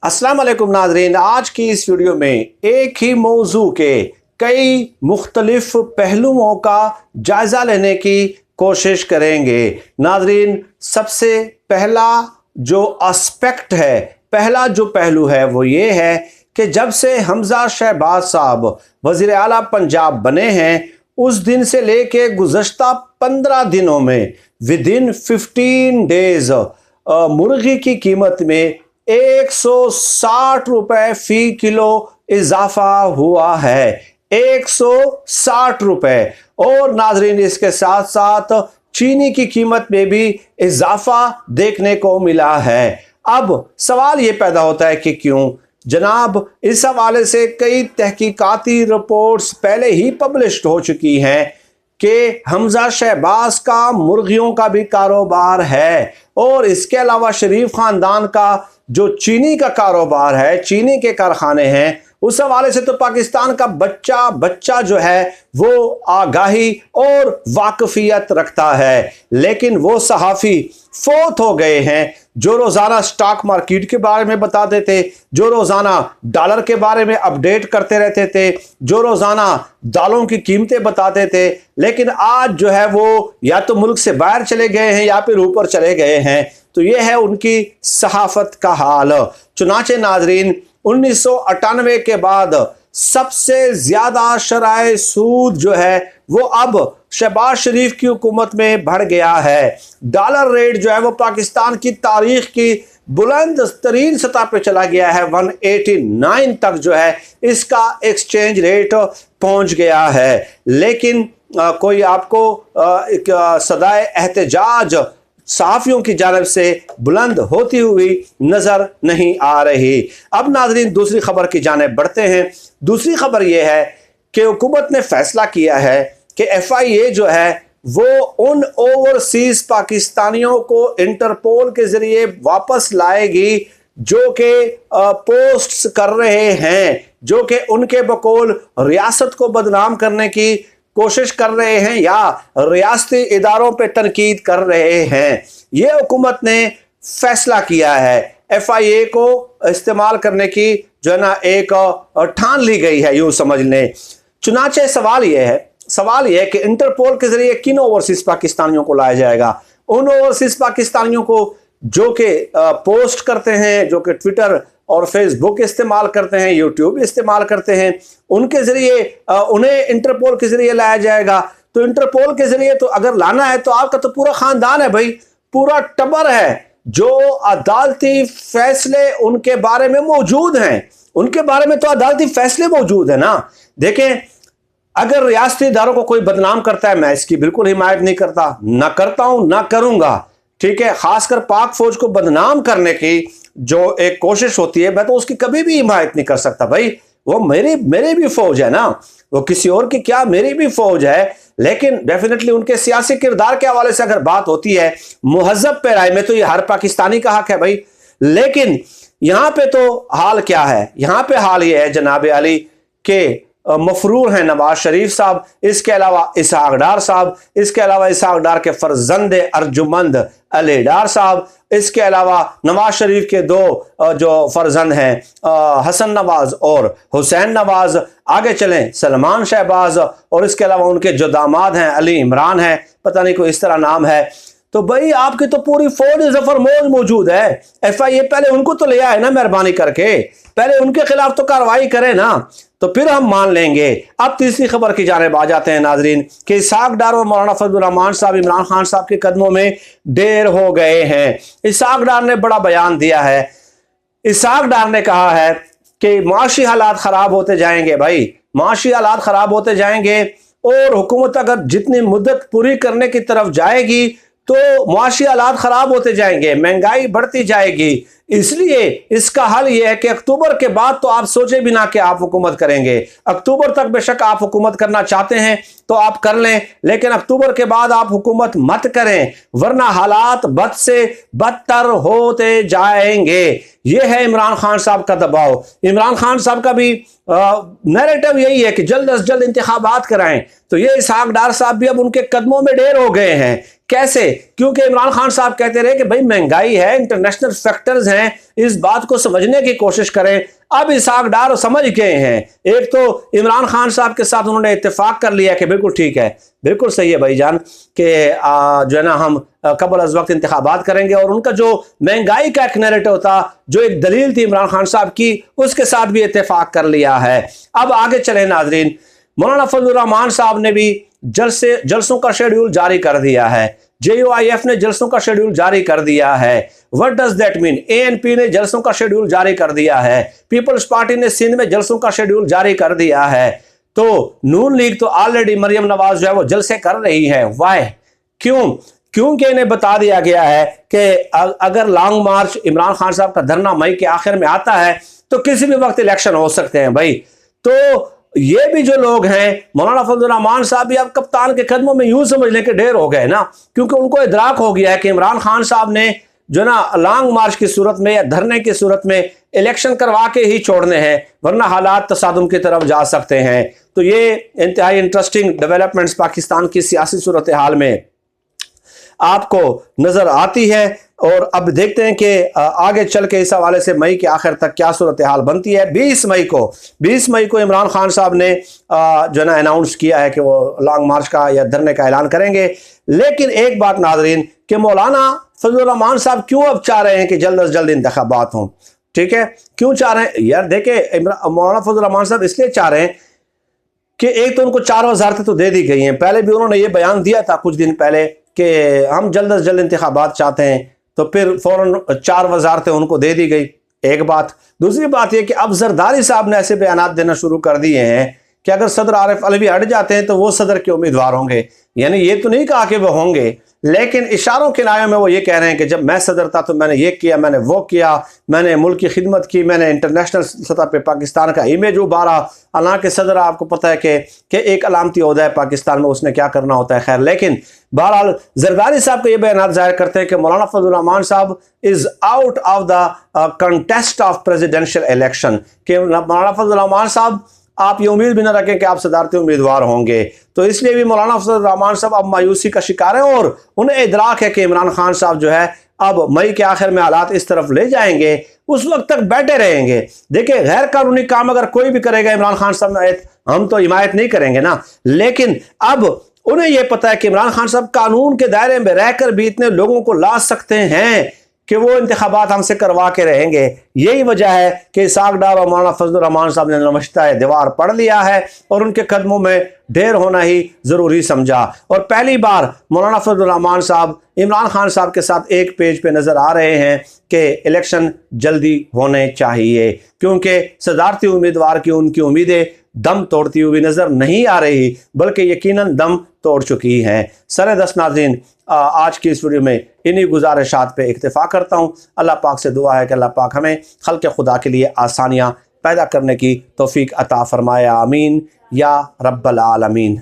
अस्सलाम वालेकुम नाजरीन, आज की इस वीडियो में एक ही मौजू के कई मुख्तलिफ पहलुओं का जायज़ा लेने की कोशिश करेंगे। नाजरीन, सबसे पहला जो एस्पेक्ट है, पहला जो पहलू है वो ये है कि जब से हमजा शहबाज साहब वज़ीर आला पंजाब बने हैं उस दिन से लेके गुज़श्ता 15 दिनों में विदिन 15 डेज मुर्गी की कीमत में 160 रुपए फी किलो इजाफा हुआ है। 160 रुपए। और नाजरीन, इसके साथ साथ चीनी की कीमत में भी इजाफा देखने को मिला है। अब सवाल ये पैदा होता है कि क्यों जनाब, इस हवाले से कई तहकीकाती रिपोर्ट्स पहले ही पब्लिश्ड हो चुकी हैं कि हमजा शहबाज का मुर्गियों का भी कारोबार है और इसके अलावा शरीफ खानदान का जो चीनी का कारोबार है, चीनी के कारखाने हैं, उस हवाले से तो पाकिस्तान का बच्चा बच्चा जो है वो आगाही और वाकफियत रखता है। लेकिन वो सहाफ़ी फोत हो गए हैं जो रोज़ाना स्टॉक मार्केट के बारे में बताते थे, जो रोज़ाना डॉलर के बारे में अपडेट करते रहते थे, जो रोज़ाना दालों की कीमतें बताते थे। लेकिन आज जो है वो या तो मुल्क से बाहर चले गए हैं या फिर ऊपर चले गए हैं। तो ये है उनकी सहाफ़त का हाल। चुनाचे नाजरीन, 1998 के बाद सबसे ज्यादा शराए सूद जो है वो अब शहबाज शरीफ की हुकूमत में बढ़ गया है। डॉलर रेट जो है वो पाकिस्तान की तारीख की बुलंद तरीन सतह पे चला गया है। 189 तक जो है इसका एक्सचेंज रेट पहुंच गया है। लेकिन कोई आपको सदाए एहतजाज सहाफ़ियों की जानिब से बुलंद होती हुई नज़र नहीं आ रही। अब नाज़रीन, दूसरी खबर की जानिब बढ़ते हैं। दूसरी खबर यह है कि हुकूमत ने फैसला किया है कि FIA जो है वो उन ओवरसीज़ पाकिस्तानियों को इंटरपोल के ज़रिए वापस लाएगी जो कि पोस्ट्स कर रहे हैं, जो कि उनके बकौल रियासत को बदनाम करने की कोशिश कर रहे हैं या रियासती इदारों पे तनकीद कर रहे हैं। ये हुकूमत ने फैसला किया है। FIA को इस्तेमाल करने की जो है ना एक ठान ली गई है, यूं समझ लें। चुनाचे सवाल यह है कि इंटरपोल के जरिए किन ओवरसीज पाकिस्तानियों को लाया जाएगा। उन ओवरसीज पाकिस्तानियों को जो कि पोस्ट करते हैं, जो कि ट्विटर और फेसबुक इस्तेमाल करते हैं, यूट्यूब इस्तेमाल करते हैं, उनके जरिए उन्हें इंटरपोल के जरिए लाया जाएगा। तो इंटरपोल के जरिए तो अगर लाना है तो आपका तो पूरा खानदान है भाई, पूरा टब्बर है जो अदालती फैसले उनके बारे में मौजूद हैं। उनके बारे में तो अदालती फैसले मौजूद है ना। देखें, अगर रियासती इदारों को कोई बदनाम करता है, मैं इसकी बिल्कुल हिमायत नहीं करता, ना करता हूं ना करूंगा, ठीक है। खासकर पाक फौज को बदनाम करने की जो एक कोशिश होती है, मैं तो उसकी कभी भी हिमायत नहीं कर सकता भाई। वो मेरी भी फौज है ना, वो किसी और की क्या, मेरी भी फौज है। लेकिन डेफिनेटली उनके सियासी किरदार के हवाले से अगर बात होती है मुहज़्ज़ब पैराई में, तो ये हर पाकिस्तानी का हक है भाई। लेकिन यहां पे तो हाल क्या है, यहां पे हाल ये है जनाब अली के मफरूर हैं नवाज शरीफ साहब, इसके अलावा इसहाक डार साहब, इसके अलावा इसहाक डार के फर्जंद अर्जुमंद अली डार साहब, इसके अलावा नवाज शरीफ के दो जो फर्जंद हैं हसन नवाज और हुसैन नवाज, आगे चलें सलमान शहबाज, और इसके अलावा उनके जो दामाद हैं अली इमरान हैं, पता नहीं कोई इस तरह नाम है। तो भाई आपकी तो पूरी फौज जफर मौज मौजूद है। FIA पहले उनको तो ले आए ना, मेहरबानी करके पहले उनके खिलाफ तो कार्रवाई करें ना, तो फिर हम मान लेंगे। अब तीसरी खबर की जानिब आ जाते हैं नाजरीन कि इसहाक डार और मौलाना फजलुर रहमान साहब इमरान खान साहब के कदमों में देर हो गए हैं। इसहाक डार ने बड़ा बयान दिया है। इसहाक डार ने कहा है कि माशी हालात खराब होते जाएंगे भाई, माशी हालात खराब होते जाएंगे और हुकूमत अगर जितनी मुद्दत पूरी करने की तरफ जाएगी तो माशी हालात खराब होते जाएंगे, महंगाई बढ़ती जाएगी। इसलिए इसका हल यह है कि अक्टूबर के बाद तो आप सोचे बिना कि आप हुकूमत करेंगे। अक्टूबर तक बेशक आप हुकूमत करना चाहते हैं तो आप कर लें, लेकिन अक्टूबर के बाद आप हुकूमत मत करें, वरना हालात बद से बदतर होते जाएंगे। यह है इमरान खान साहब का दबाव। इमरान खान साहब का भी नैरेटिव यही है कि जल्द अज जल्द इंतखाबात कराएं। तो ये इसहाक डार साहब भी अब उनके कदमों में ढेर हो गए हैं कैसे? क्योंकि इमरान खान साहब कहते रहे कि भाई महंगाई है, इंटरनेशनल फैक्टर्स हैं, इस बात को समझने की कोशिश करें। अब इसहाक डार समझ गए हैं। एक तो इमरान खान साहब के साथ उन्होंने इत्तेफाक कर लिया कि बिल्कुल ठीक है, बिल्कुल सही है भाईजान कि जो है ना हम कबल अज वक्त इंतखाबात करेंगे, और उनका जो महंगाई का एक नैरेटिव था, जो एक दलील थी इमरान खान साहब की, उसके साथ भी इत्तेफाक कर लिया है। अब आगे चले नाजरीन, मौलाना फजलुर रहमान साहब ने भी जलसों का शेड्यूल जारी कर दिया है। JUIF ने जलसों का शेड्यूल जारी कर दिया है। What does that mean? ANP ने जलसों का शेड्यूल जारी कर दिया है। पीपल्स पार्टी ने सिंध में जलसों का शेड्यूल जारी कर दिया है। तो नून लीग तो ऑलरेडी मरियम नवाज जो है वो जलसे कर रही है। वाई? क्यों? क्योंकि इन्हें बता दिया गया है कि अगर लॉन्ग मार्च इमरान खान साहब का धरना मई के आखिर में आता है तो किसी भी वक्त इलेक्शन हो सकते हैं भाई। तो ये भी जो लोग हैं, मौलाना फजलुर रहमान साहब भी अब कप्तान के कदमों में यूं समझ लें कि ढेर हो गए ना, क्योंकि उनको इदराक हो गया है कि इमरान खान साहब ने जो ना लॉन्ग मार्च की सूरत में या धरने की सूरत में इलेक्शन करवा के ही छोड़ने हैं, वरना हालात तसादुम की तरफ जा सकते हैं। तो ये इंतहाई इंटरेस्टिंग डेवलपमेंट्स पाकिस्तान की सियासी सूरत हाल में आपको नजर आती है। और अब देखते हैं कि आगे चल के इस हवाले से मई के आखिर तक क्या सूरत हाल बनती है। 20 मई को इमरान खान साहब ने जो है ना अनाउंस किया है कि वो लॉन्ग मार्च का या धरने का ऐलान करेंगे। लेकिन एक बात नाजरीन कि मौलाना फजलुर रहमान साहब क्यों अब चाह रहे हैं कि जल्द अज जल्द इंतखाबात हों? ठीक है, क्यों चाह रहे हैं यार? देखे, मौलाना फजलुर रहमान साहब इसलिए चाह रहे हैं कि एक तो उनको 4 वजारतें तो दे दी गई हैं। पहले भी उन्होंने ये बयान दिया था कुछ दिन पहले कि हम जल्द अज जल्द इंतखाबात चाहते हैं, तो फिर फौरन 4 वजारतें उनको दे दी गई। एक बात। दूसरी बात यह कि अब जरदारी साहब ने ऐसे बयान देना शुरू कर दिए हैं कि अगर सदर आरिफ अलवी हट जाते हैं तो वो सदर के उम्मीदवार होंगे। यानी ये तो नहीं कहा कि वो होंगे, लेकिन इशारों के नायों में वो ये कह रहे हैं कि जब मैं सदर था तो मैंने ये किया, मैंने वो किया, मैंने मुल्क की खिदमत की, मैंने इंटरनेशनल सतह पे पाकिस्तान का इमेज उभारा। हालांकि सदर आपको पता है कि एक अलामती ओहदा है पाकिस्तान में, उसने क्या करना होता है। खैर, लेकिन बहरहाल जरदारी साहब को ये बयान जाहिर करते हैं कि मौलाना फजलुर रहमान साहब is out of the contest of presidential election, कि मौलाना फजलुर रहमान साहब आप ये उम्मीद भी ना रखें कि आप सदारती उम्मीदवार होंगे। तो इसलिए भी मौलाना फजलुर रहमान साहब अब मायूसी का शिकार है, और उन्हें इदराक है कि इमरान खान साहब जो है अब मई के आखिर में हालात इस तरफ ले जाएंगे, उस वक्त तक बैठे रहेंगे। देखिए, गैर कानूनी काम अगर कोई भी करेगा इमरान खान साहब हम तो हिमायत नहीं करेंगे ना, लेकिन अब उन्हें यह पता है कि इमरान खान साहब कानून के दायरे में रहकर भी इतने लोगों को ला सकते हैं कि वो इंतखाबात हमसे करवा के रहेंगे। यही वजह है कि इसहाक डार और मौलाना फजलुर रहमान साहब ने नमश्ता दीवार पढ़ लिया है और उनके कदमों में ढेर होना ही ज़रूरी समझा। और पहली बार मौलाना फजलुर रहमान साहब इमरान खान साहब के साथ एक पेज पे नज़र आ रहे हैं कि इलेक्शन जल्दी होने चाहिए, क्योंकि सदारती उम्मीदवार की उनकी उम्मीदें दम तोड़ती हुई नज़र नहीं आ रही, बल्कि यकीनन दम तोड़ चुकी हैं। सरे दस नाज़रीन, आज की इस वीडियो में इन्हीं गुजारिशात पे इक्तफा करता हूँ। अल्लाह पाक से दुआ है कि अल्लाह पाक हमें खल्क़ खुदा के लिए आसानियाँ पैदा करने की तौफीक अता फरमाया। आमीन या रब्बल आलमीन।